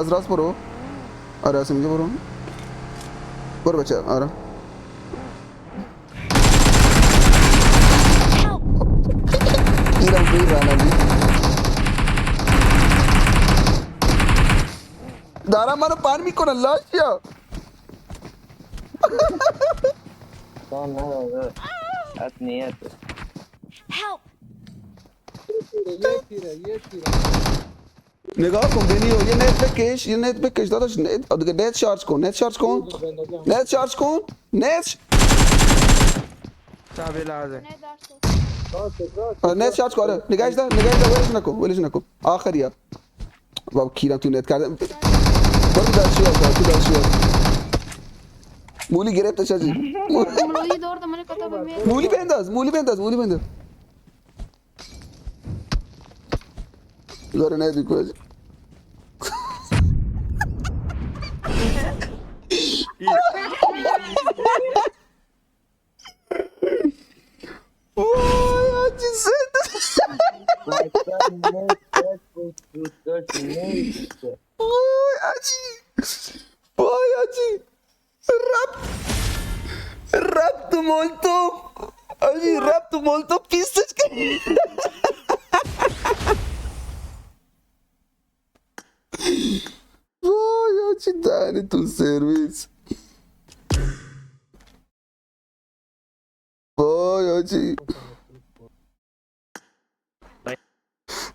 از راست برو. آره از اینجا برو. برو بچه. آره ایران توی رانندی دارم منو پن میکنه لاشیا. نه حد نیت Help! یه تیره نگاه کن بینیو یه نت بکش یه نت بکش داداش نت دیگه نت شارژ کن نت شارژ کن بود بندازم نت شارژ کن نت صبر یه لحظه. Ne derse. نت شارژ کن آره نگهش دار ولش نکن آخریا بابا کیرم تو نت کرده برو تو داشیا مولی گرفتش آجی Mloyi de orada bana kata bir مولی بنداز داره نت میکنه وای آجی baştan ne dört ne وای آجی رب تو مولتو پیستش کنی وای آجی دهنی تو سرویس وای آجی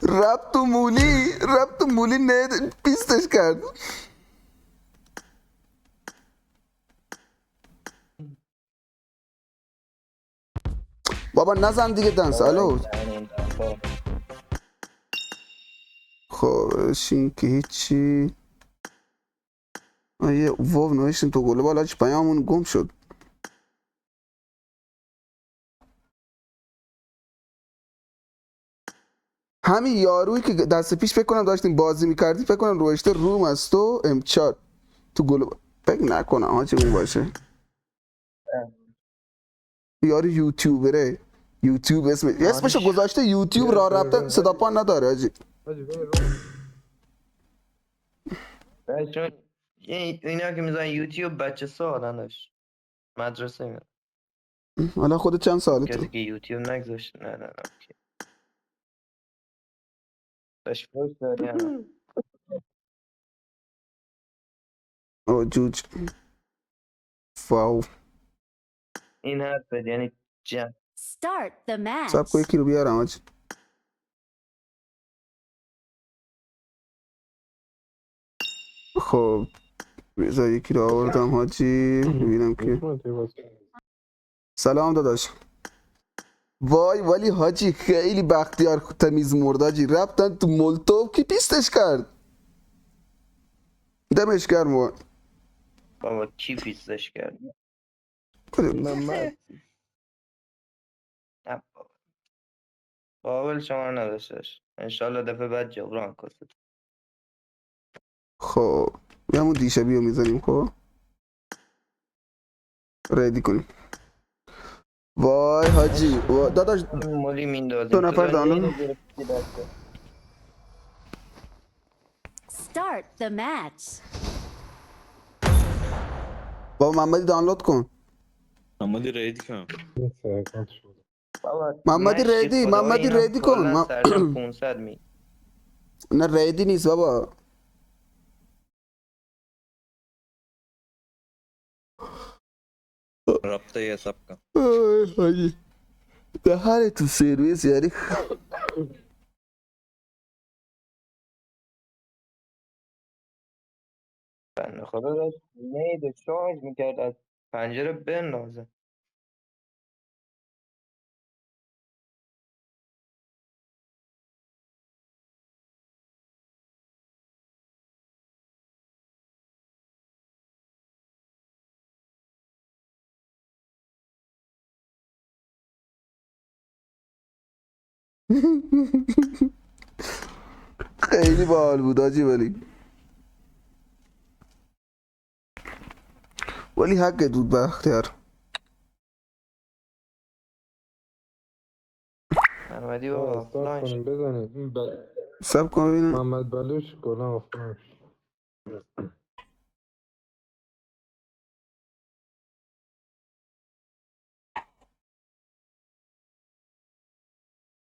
رب تو مولی نه پیستش کرد بابا نزن دیگه دنس الو خب این که هیچی یه واو نوشتیم تو گله بالا چی پیامون گم شد همین یارویی که دست پیش فکر کنم داشتیم بازی میکردی فکر کنم روشته روم از تو امچار تو گله فکر نکنم آجی اون باشه یارو یوتیوبره یوتیوب اسمشو گذاشته یوتیوب راه رفتن صدا پان نداره آجی چون اینا که میزن یوتیوب بچه سالانش مدرسه میره حالا خودت چند کسی سالته که یوتیوب نگذاشت نه اوکی. داشت فوش داری هم او جوج واو این حرف بد یعنی جمع Start the سب کو match. یکی رو بیارم آجی خب بذار یکی رو آوردم حاجی ببینم که سلام داداش وای ولی حاجی خیلی بختیار تمیز مرد حاجی رفتن تو مولتو کی پیستش کرد دمش گرم بابا کی پیستش کرد محمد نه بابا قابل شما رو نداشتش انشالله دفعه بعد جبران کنید خب یه همون دیشبی رو میزنیم خب ریدی کنیم وای حاجی داداش مولی دو میندازیم تو نفر داری دانلود اینو گرفتی دسته Start the match. بابا محمدی دانلود کن محمدی ریدی کن بابا مشتی خدا محمدی اینم ریدی کن کلا سرجم 500 می نه ریدی نیست بابا رابطه یه حساب کن آی حاجی دهن تو سرویس یعنی بنده خدا داشت نیده شارژ میکرد از پنجره بندازه خیلی باحال بود حاجی ولی حق دود بختیار محمدی بابا استارت آفلاین کنیم شد بزنیم سب کن ببینم محمد بلوش گلم آفرین